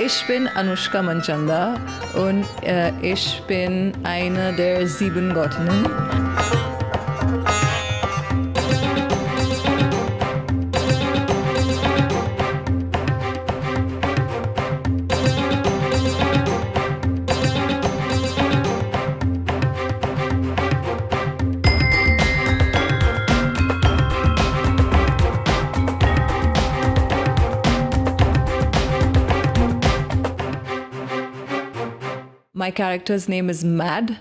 Ich bin Anushka Manchanda und ich bin eine der 7 Göttinnen. My character's name is Mad,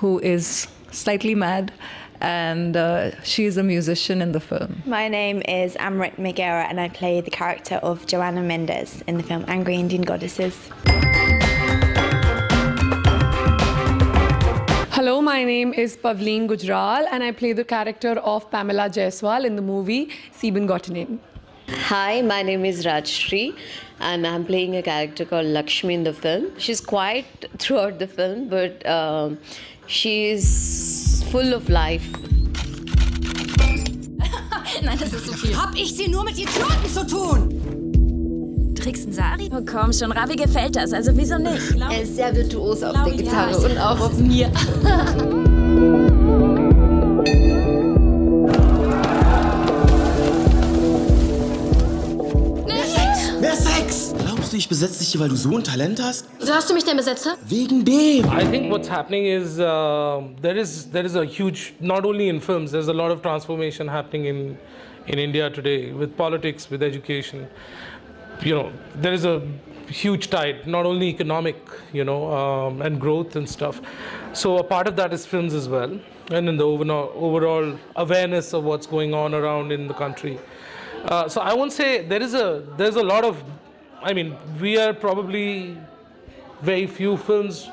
who is slightly mad, and she is a musician in the film. My name is Amrit Maghera, and I play the character of Joanna Mendez in the film Angry Indian Goddesses. Hello, my name is Pavleen Gujral, and I play the character of Pamela Jaiswal in the movie Sieben Göttinnen. Hi, my name is Rajshri, and I'm playing a character called Lakshmi in the film. She's quiet throughout the film, but she's full of life. Nein, das ist zu viel. Hab ich sie nur mit Idioten zu tun? Trickst Sari? Oh komm schon, Ravi gefällt das, also wieso nicht? Er ist sehr virtuos auf der Gitarre und auch auf mir. Mehr Sex! Glaubst du, ich besetze dich hier, weil du so ein Talent hast? Wieso hast du mich denn besetzt? Wegen dem! I think what's happening is there is a huge, not only in films, there's a lot of transformation happening in India today with politics, with education. You know, there is a huge tide, not only economic, you know, and growth and stuff. So a part of that is films as well, and in the overall awareness of what's going on around in the country. So I won't say there's a lot of, I mean, we are probably very few films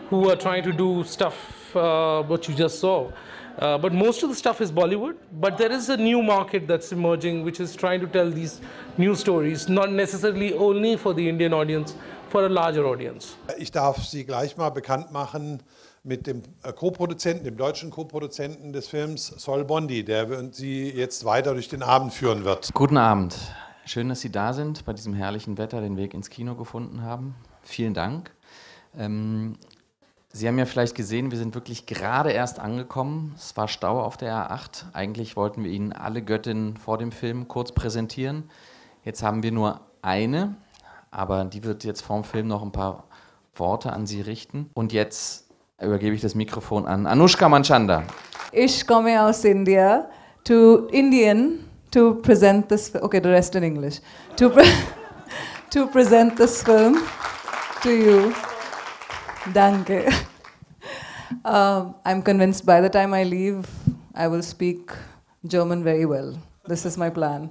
who are trying to do stuff what you just saw. But most of the stuff is Bollywood. But there is a new market that's emerging which is trying to tell these new stories, not necessarily only for the Indian audience, for a larger audience. Ich darf Sie gleich mal bekannt machen mit dem Co-Produzenten, dem deutschen Co-Produzenten des Films, Sol Bondy, der Sie jetzt weiter durch den Abend führen wird. Guten Abend. Schön, dass Sie da sind, bei diesem herrlichen Wetter den Weg ins Kino gefunden haben. Vielen Dank. Sie haben ja vielleicht gesehen, wir sind wirklich gerade erst angekommen. Es war Stau auf der A8. Eigentlich wollten wir Ihnen alle Göttinnen vor dem Film kurz präsentieren. Jetzt haben wir nur eine, aber die wird jetzt vorm Film noch ein paar Worte an Sie richten. Und jetzt übergebe ich das Mikrofon an Anushka Manchanda. Ich komme aus India to present this. Okay, the rest in English. To present this film to you. Danke. I'm convinced by the time I leave, I will speak German very well. This is my plan.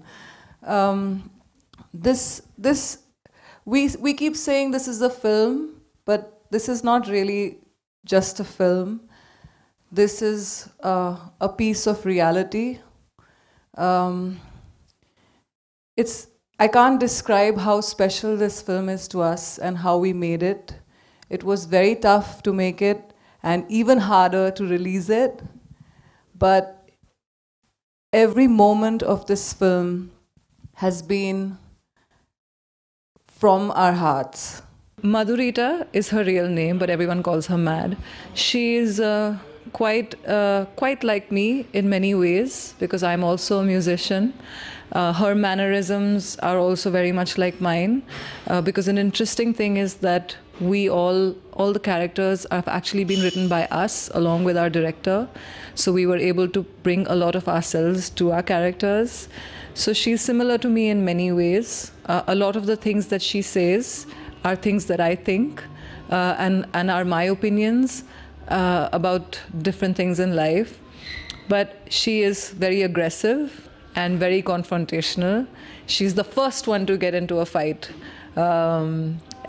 We keep saying this is a film, but this is not really just a film. This is a piece of reality. I can't describe how special this film is to us and how we made it. It was very tough to make it and even harder to release it. But every moment of this film has been from our hearts. Madhurita is her real name, but everyone calls her Mad. She is quite like me in many ways because I'm also a musician. Her mannerisms are also very much like mine because an interesting thing is that all the characters have actually been written by us along with our director. So we were able to bring a lot of ourselves to our characters. So she's similar to me in many ways. A lot of the things that she says are things that I think and are my opinions about different things in life. But she is very aggressive and very confrontational. She's the first one to get into a fight.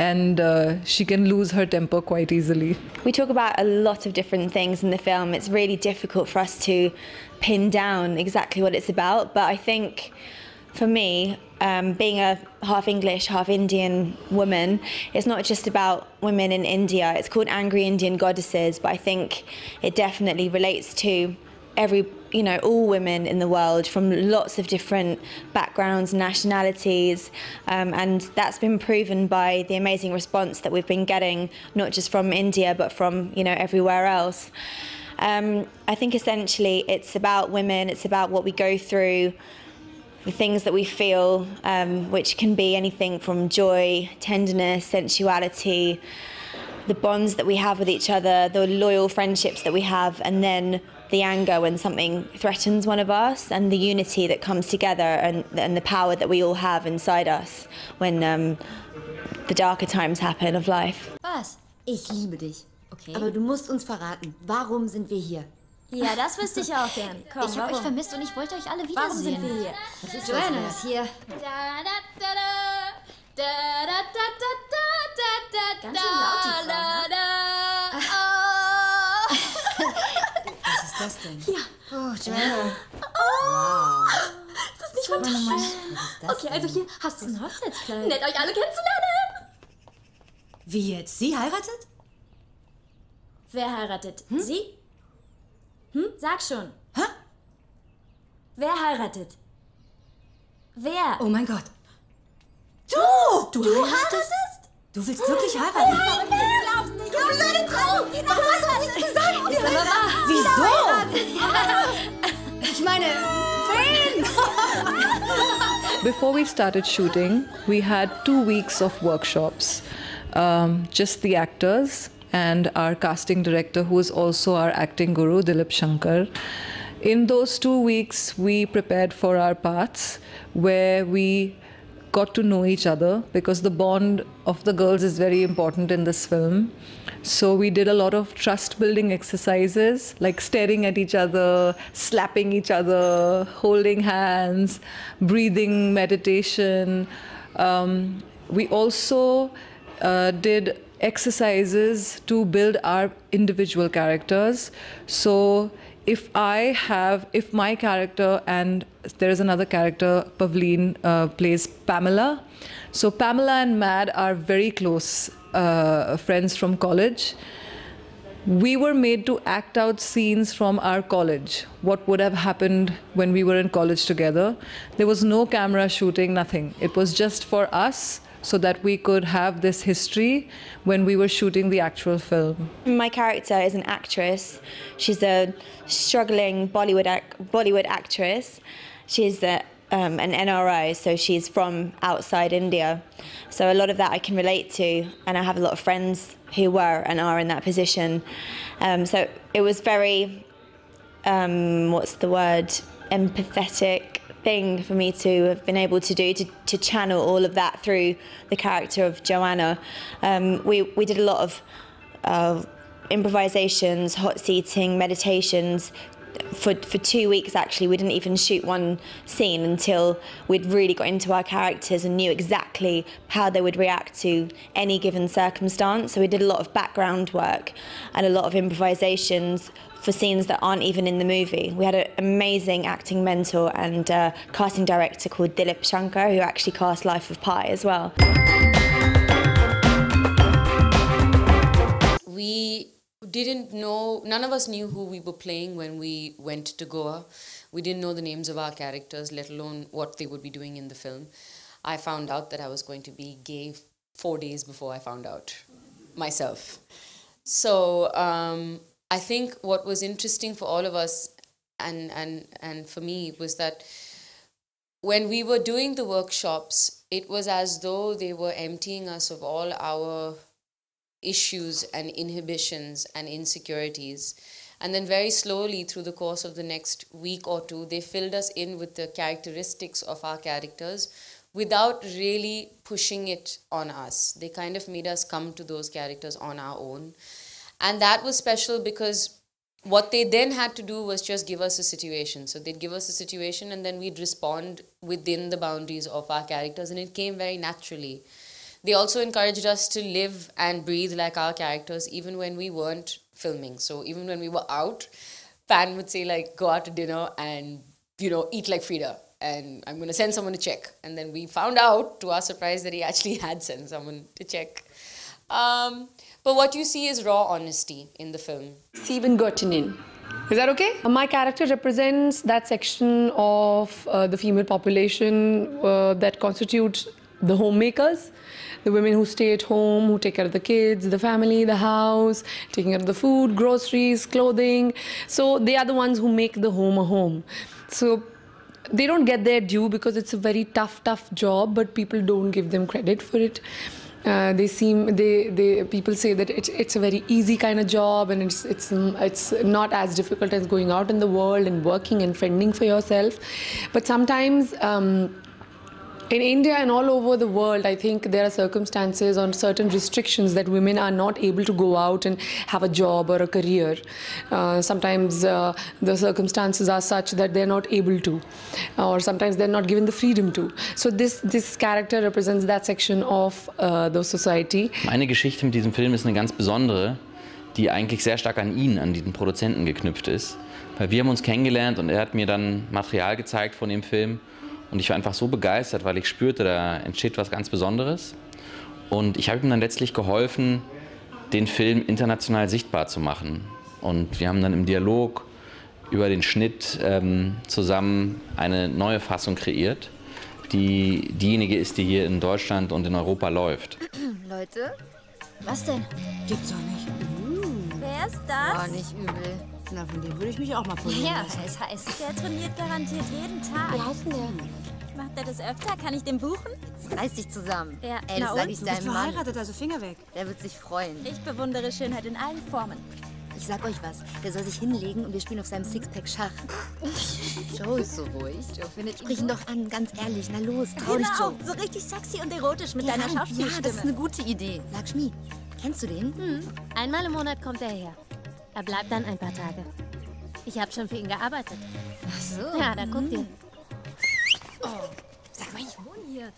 And she can lose her temper quite easily. We talk about a lot of different things in the film. It's really difficult for us to pin down exactly what it's about, but I think for me, being a half English, half Indian woman, it's not just about women in India. It's called Angry Indian Goddesses, but I think it definitely relates to you know, all women in the world from lots of different backgrounds, nationalities, and that's been proven by the amazing response that we've been getting, not just from India, but from, you know, everywhere else. I think essentially it's about women, it's about what we go through, the things that we feel, which can be anything from joy, tenderness, sensuality, the bonds that we have with each other, the loyal friendships that we have, and then the anger when something threatens one of us, and the unity that comes together, and the power that we all have inside us when the darker times happen of life. Was? Ich liebe dich. Okay. Aber du musst uns verraten, warum sind wir hier? Ja, das wüsste ich auch gern. Komm, ich habe euch vermisst und ich wollte euch alle wiedersehen. Warum sind wir hier? Was ist Joanna ist hier. Ganz schön laut, die Frau. Was ist das denn? Ja. Oh, Joanna. Wow. Ist das nicht fantastisch? Was ist das okay, also hier hast du ein Hochzeitskleid. Nett, euch alle kennenzulernen. Wie jetzt? Sie heiratet? Wer heiratet? Sie? Sag schon. Hä? Wer heiratet? Wer? Oh mein Gott. Du heiratest? Du willst wirklich heiraten? Nein, ich glaub's nicht. Du blöde Kuh! Warum hast du das nicht gesagt? Ist aber wahr. Wieso? Ich meine, wen? Before we started shooting, we had 2 weeks of workshops. Just the actors and our casting director, who is also our acting guru, Dilip Shankar. In those 2 weeks, we prepared for our parts, where we got to know each other, because the bond of the girls is very important in this film. So we did a lot of trust-building exercises, like staring at each other, slapping each other, holding hands, breathing meditation. We also did exercises to build our individual characters. So if my character, and there is another character, Pavleen plays Pamela. So Pamela and Mad are very close friends from college. We were made to act out scenes from our college, what would have happened when we were in college together. There was no camera shooting, nothing. It was just for us, so that we could have this history when we were shooting the actual film. My character is an actress. She's a struggling Bollywood actress. She's an NRI, so she's from outside India. So a lot of that I can relate to, and I have a lot of friends who were and are in that position. So it was very, empathetic thing for me to have been able to do, to channel all of that through the character of Joanna. We did a lot of improvisations, hot seating, meditations. For 2 weeks, actually, we didn't even shoot one scene until we'd really got into our characters and knew exactly how they would react to any given circumstance. So we did a lot of background work and a lot of improvisations for scenes that aren't even in the movie. We had an amazing acting mentor and casting director called Dilip Shankar, who actually cast Life of Pi as well. We didn't know, none of us knew who we were playing when we went to Goa. We didn't know the names of our characters, let alone what they would be doing in the film. I found out that I was going to be gay 4 days before I found out myself. So I think what was interesting for all of us and for me was that when we were doing the workshops, it was as though they were emptying us of all our issues and inhibitions and insecurities. And then very slowly through the course of the next week or two, they filled us in with the characteristics of our characters without really pushing it on us. They kind of made us come to those characters on our own. And that was special because what they then had to do was just give us a situation. So they'd give us a situation and then we'd respond within the boundaries of our characters, and it came very naturally. They also encouraged us to live and breathe like our characters even when we weren't filming. So even when we were out, Pan would say like, go out to dinner and, you know, eat like Frida. And I'm going to send someone to check. And then we found out, to our surprise, that he actually had sent someone to check. But what you see is raw honesty in the film. 7 Göttinnen. Is that okay? My character represents that section of the female population that constitutes the homemakers, the women who stay at home, who take care of the kids, the family, the house, taking care of the food, groceries, clothing. So they are the ones who make the home a home. So they don't get their due because it's a very tough job, but people don't give them credit for it. People say that it's a very easy kind of job, and it's not as difficult as going out in the world and working and fending for yourself. But sometimes in India and all over the world, I think there are circumstances or certain restrictions that women are not able to go out and have a job or a career. Sometimes the circumstances are such that they're not able to, or sometimes they're not given the freedom to. So this character represents that section of the society. Meine Geschichte mit diesem Film ist eine ganz besondere, die eigentlich sehr stark an ihn, an diesen Produzenten geknüpft ist. Weil wir haben uns kennengelernt und er hat mir dann Material gezeigt von dem Film. Und ich war einfach so begeistert, weil ich spürte, da entsteht was ganz Besonderes. Und ich habe ihm dann letztlich geholfen, den Film international sichtbar zu machen. Und wir haben dann im Dialog über den Schnitt zusammen eine neue Fassung kreiert, die diejenige ist, die hier in Deutschland und in Europa läuft. Leute? Was denn? Gibt's doch nicht. Wer ist das? Oh, nicht übel. Na, von dem würde ich mich auch mal verlieren lassen. Ja, es heißt, der trainiert garantiert jeden Tag. Wie heißt denn der? Macht er das öfter? Kann ich den buchen? Reiß dich zusammen. Ja. Ey, das sag ich Du bist deinem Mann. verheiratet, also Finger weg. Der wird sich freuen. Ich bewundere Schönheit in allen Formen. Ich sag euch was. Der soll sich hinlegen und wir spielen auf seinem Sixpack Schach. Joe ist so ruhig. Joe findet Sprich ihn doch an, ganz ehrlich. Na los, trau dich, Joe. So richtig sexy und erotisch mit deiner Schauspielstimme. Ja, das ist eine gute Idee. Lakshmi, kennst du den? Einmal im Monat kommt er her. Er bleibt dann ein paar Tage. Ich habe schon für ihn gearbeitet. Ach so. Ja, da guckt ihr. Oh, sag mal, ich wohne hier.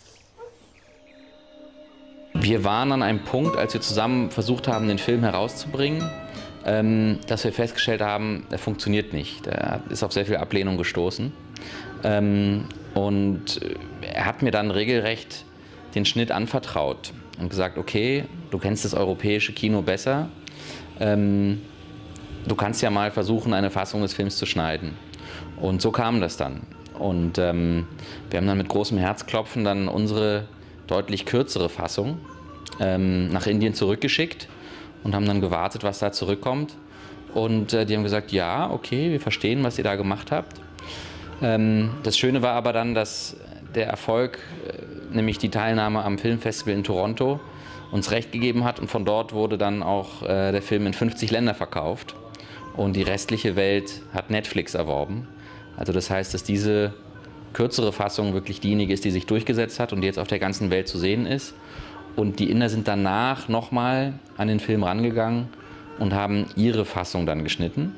Wir waren an einem Punkt, als wir zusammen versucht haben, den Film herauszubringen, dass wir festgestellt haben, er funktioniert nicht. Er ist auf sehr viel Ablehnung gestoßen. Und er hat mir dann regelrecht den Schnitt anvertraut und gesagt, okay, du kennst das europäische Kino besser. Du kannst ja mal versuchen, eine Fassung des Films zu schneiden. Und so kam das dann. Und wir haben dann mit großem Herzklopfen dann unsere deutlich kürzere Fassung nach Indien zurückgeschickt und haben dann gewartet, was da zurückkommt. Und die haben gesagt, ja, okay, wir verstehen, was ihr da gemacht habt. Das Schöne war aber dann, dass der Erfolg, nämlich die Teilnahme am Filmfestival in Toronto, uns recht gegeben hat. Und von dort wurde dann auch der Film in 50 Länder verkauft. Und die restliche Welt hat Netflix erworben. Also das heißt, dass diese kürzere Fassung wirklich diejenige ist, die sich durchgesetzt hat und die jetzt auf der ganzen Welt zu sehen ist. Und die Inder sind danach nochmal an den Film rangegangen und haben ihre Fassung dann geschnitten.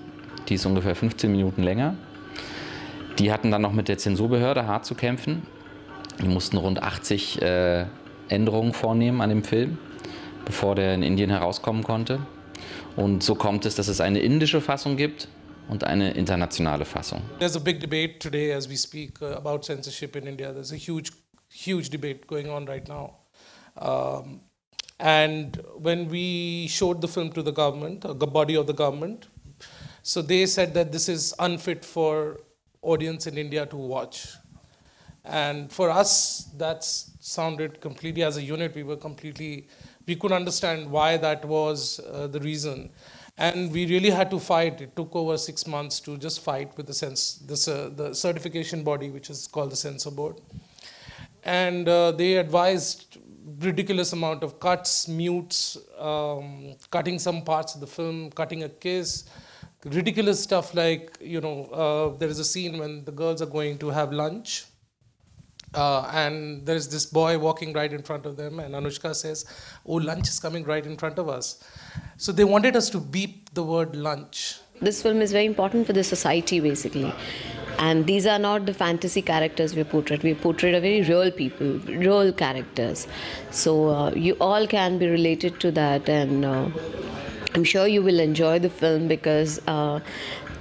Die ist ungefähr 15 Minuten länger. Die hatten dann noch mit der Zensurbehörde hart zu kämpfen. Die mussten rund 80 Änderungen vornehmen an dem Film, bevor der in Indien herauskommen konnte. Und so kommt es, dass es eine indische Fassung gibt und eine internationale Fassung. There's a big debate today as we speak about censorship in India. There's a huge debate going on right now. And when we showed the film to the government, the body of the government, so they said that this is unfit for audience in India to watch. And for us, that sounded completely, as a unit, we could understand why that was the reason. And we really had to fight. It took over 6 months to just fight with the certification body, which is called the Censor Board. And they advised ridiculous amount of cuts, mutes, cutting some parts of the film, cutting a kiss, ridiculous stuff like, there is a scene when the girls are going to have lunch. And there's this boy walking right in front of them, and Anushka says, "Oh, lunch is coming right in front of us." So they wanted us to beep the word lunch. This film is very important for the society, basically. And these are not the fantasy characters we portrayed. We portrayed a very real people, real characters. So you all can be related to that, and I'm sure you will enjoy the film because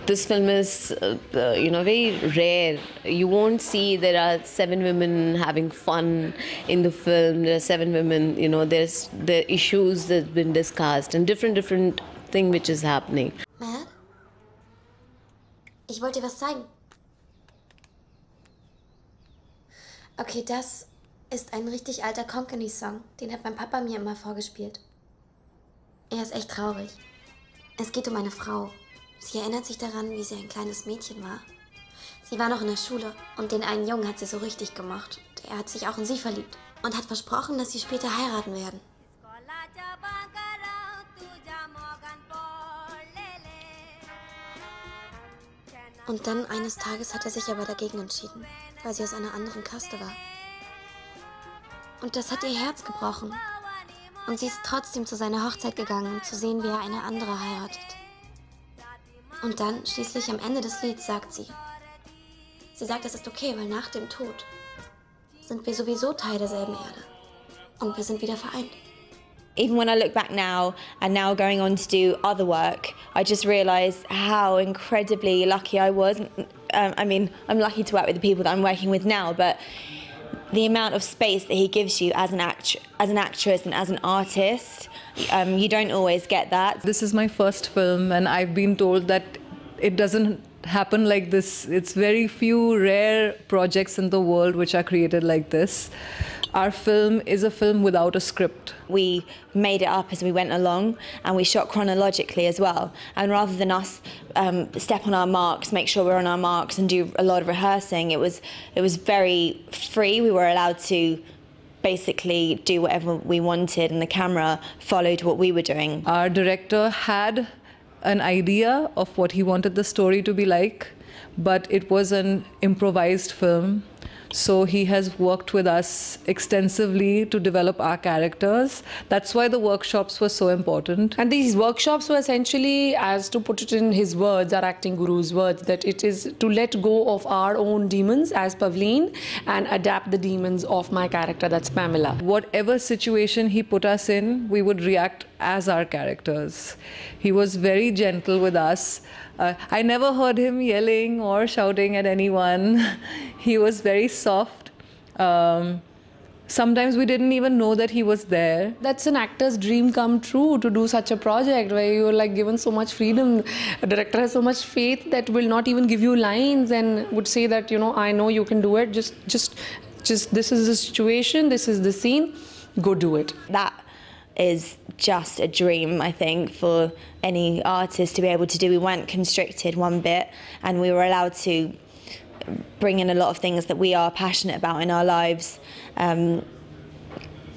this film is, very rare. You won't see there are 7 women having fun in the film. There are 7 women, there's the issues that's been discussed and different thing which is happening. Matt? Ich wollte dir was zeigen. Okay, das ist ein richtig alter Konkani-Song. Den hat mein Papa mir immer vorgespielt. Er ist echt traurig. Es geht um eine Frau. Sie erinnert sich daran, wie sie ein kleines Mädchen war. Sie war noch in der Schule und den einen Jungen hat sie so richtig gemocht. Er hat sich auch in sie verliebt und hat versprochen, dass sie später heiraten werden. Und dann eines Tages hat er sich aber dagegen entschieden, weil sie aus einer anderen Kaste war. Und das hat ihr Herz gebrochen. Und sie ist trotzdem zu seiner Hochzeit gegangen, um zu sehen, wie er eine andere heiratet. Und dann, schließlich am Ende des Lieds, sagt sie, es ist okay, weil nach dem Tod sind wir sowieso Teil derselben Erde. Und wir sind wieder vereint. Even when I look back now, and now going on to do other work, I just realised how incredibly lucky I was. I mean, I'm lucky to work with the people that I'm working with now, but the amount of space that he gives you as an actress and as an artist, you don't always get that. This is my first film, and I've been told that it doesn't happen like this. It's very few rare projects in the world which are created like this. Our film is a film without a script. We made it up as we went along, and we shot chronologically as well. And rather than us step on our marks, make sure we're on our marks and do a lot of rehearsing, it was very free. We were allowed to basically do whatever we wanted, and the camera followed what we were doing. Our director had an idea of what he wanted the story to be like, but it was an improvised film. So he has worked with us extensively to develop our characters. That's why the workshops were so important. And these workshops were essentially, as to put it in his words, our acting guru's words, that it is to let go of our own demons as Pavleen and adapt the demons of my character, that's Pamela. Whatever situation he put us in, we would react as our characters. He was very gentle with us. I never heard him yelling or shouting at anyone. He was very soft. Sometimes we didn't even know that he was there. That's an actor's dream come true, to do such a project where you're like given so much freedom. A director has so much faith that will not even give you lines and would say that, you know, I know you can do it. Just this is the situation, this is the scene, go do it. That is just a dream, I think, for any artist to be able to do. We weren't constricted one bit, and we were allowed to bring in a lot of things that we are passionate about in our lives.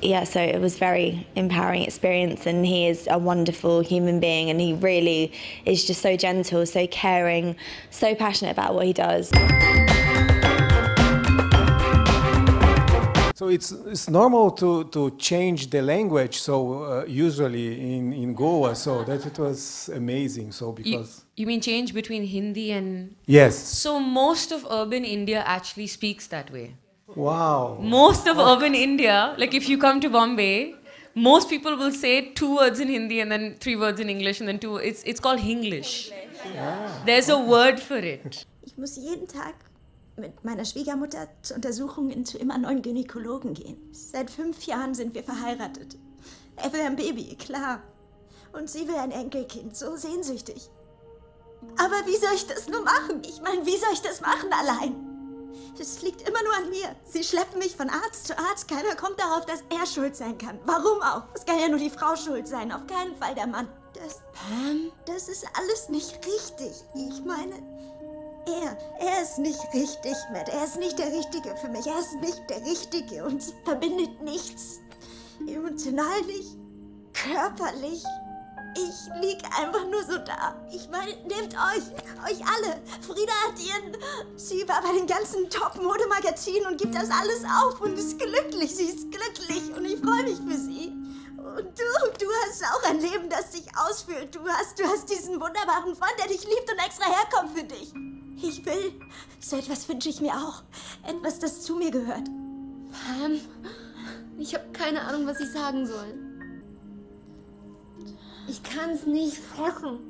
Yeah, so it was a very empowering experience, and he is a wonderful human being, and he really is just so gentle, so caring, so passionate about what he does. So it's normal to change the language, so usually in Goa, so that it was amazing. So because you mean change between Hindi and... Yes. So most of urban India actually speaks that way. Wow. Most of urban India, like if you come to Bombay, most people will say 2 words in Hindi and then 3 words in English and then 2. It's called Hinglish. Yeah. There's a word for it. Ich muss jeden Tag mit meiner Schwiegermutter zu Untersuchungen zu immer neuen Gynäkologen gehen. Seit 5 Jahren sind wir verheiratet. Er will ein Baby, klar. Und sie will ein Enkelkind, so sehnsüchtig. Aber wie soll ich das nur machen? Ich meine, wie soll ich das machen allein? Es liegt immer nur an mir. Sie schleppen mich von Arzt zu Arzt. Keiner kommt darauf, dass er schuld sein kann. Warum auch? Es kann ja nur die Frau schuld sein, auf keinen Fall der Mann. Das ist alles nicht richtig. Ich meine... Er ist nicht richtig, Matt. Er ist nicht der Richtige für mich. Er ist nicht der Richtige. Uns verbindet nichts. Emotional nicht, körperlich. Ich lieg einfach nur so da. Ich meine, nehmt euch alle. Frieda hat sie war bei den ganzen Top-Modemagazinen und gibt das alles auf und ist glücklich. Sie ist glücklich und ich freue mich für sie. Und du hast auch ein Leben, das dich ausfüllt. Du hast diesen wunderbaren Freund, der dich liebt und extra herkommt für dich. Ich will, so etwas wünsche ich mir auch. Etwas, das zu mir gehört. Pam, ich habe keine Ahnung, was ich sagen soll. Ich kann's nicht fassen.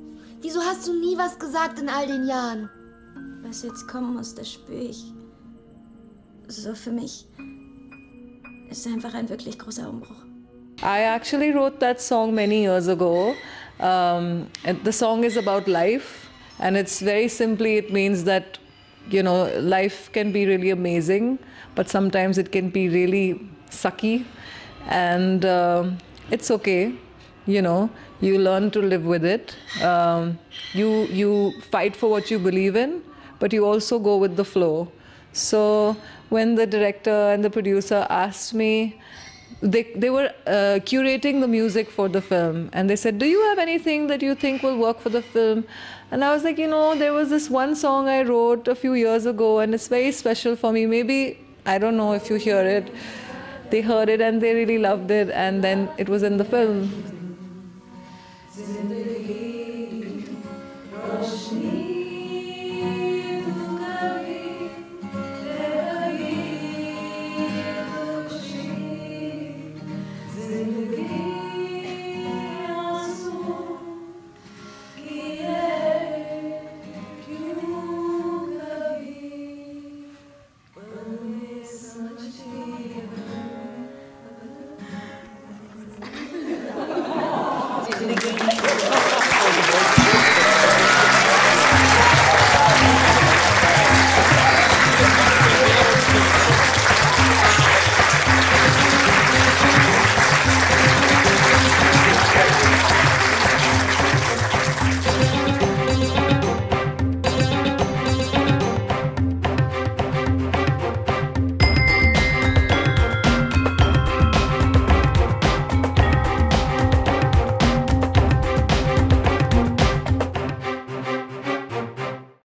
Wieso hast du nie was gesagt in all den Jahren? Was jetzt kommen muss, das spüre ich. So für mich ist einfach ein wirklich großer Umbruch. I actually wrote that song many years ago. The song is about life. And it's very simply, it means that, you know, life can be really amazing, but sometimes it can be really sucky. And it's okay, you know, you learn to live with it. You fight for what you believe in, but you also go with the flow. So when the director and the producer asked me, they were curating the music for the film, and they said, do you have anything that you think will work for the film? And I was like, you know, there was this one song I wrote a few years ago, and it's very special for me. Maybe, I don't know if you hear it. They heard it and they really loved it, and then it was in the film.